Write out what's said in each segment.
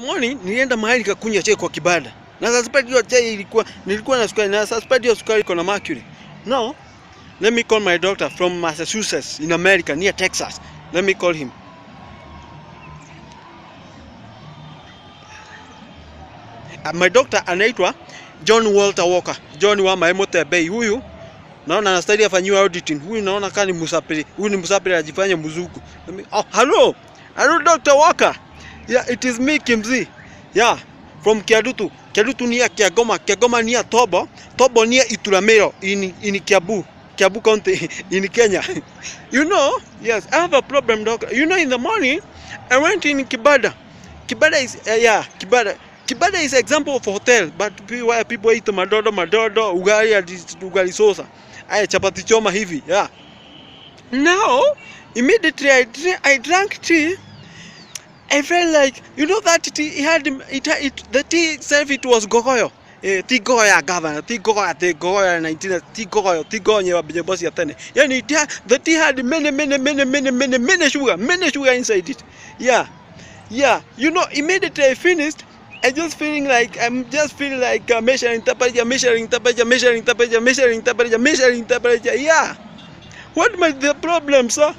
Morning nilienda mahali nikakunywa chai kwa kibanda. Na suspect hiyo chai nilikuwa na sukari, na suspect hiyo sukari iko na mercury. No. Let me call my doctor from Massachusetts in America near Texas. Let me call him. My doctor anaitwa John Walter Walker. John wa Maemote Bay. Huyu naona anastahili afanywe auditing. Huyu naona kama ni msapiri. Huyu ni msapiri ajifanye mzuku. Oh, hello. Hello Dr. Walker. Yeah, it is me Kimzi. Yeah, from Kiadutu. Kiadutu near Kiagoma. Kiagoma near Tobo. Tobo near Ituramero in Kiabu. Kiabu County in Kenya. You know, yes, I have a problem, doctor. You know, in the morning, I went in Kibada. Kibada is, Kibada. Kibada is example of a hotel, but where people eat madodo, ugali sosa. Chapati choma hivi, yeah. Now, immediately I drank tea. I felt like, you know that tea, the tea itself, it was gogoyo. Tea gogoya governor, tea gogoya 19, tea gogoyo nye wabijebosi ya tene. Yani, the tea had many sugar inside it. Yeah. You know, immediately I finished, I'm just feeling like measuring temperature. Yeah. What might the problem, sir?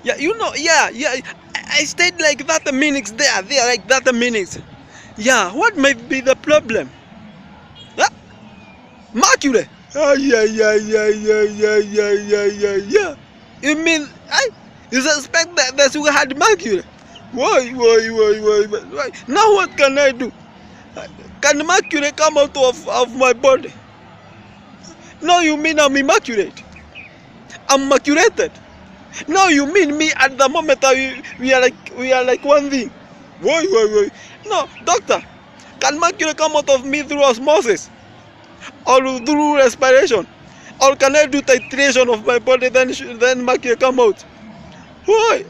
Yeah, you know, I stayed like 30 minutes there like 30 minutes. Yeah, what might be the problem? Huh? Mercury. Yeah. You mean, you suspect that the sugar had mercury? Why? Now what can I do? Can mercury come out of my body? No, you mean I'm immaculate? I'm maculated? No, you mean me at the moment we are like one thing? Why? No, doctor, can mercury come out of me through osmosis? Or through respiration? Or can I do titration of my body then mercury come out? Why?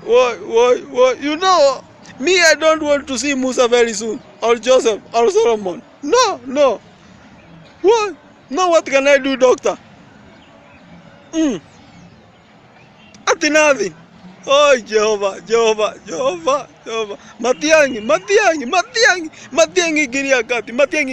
You know, me, I don't want to see Musa very soon. Or Joseph, or Solomon. No. What? Now what can I do, doctor? Nothing. Oh, Jehovah. Matiangi, giria kati, Matiangi.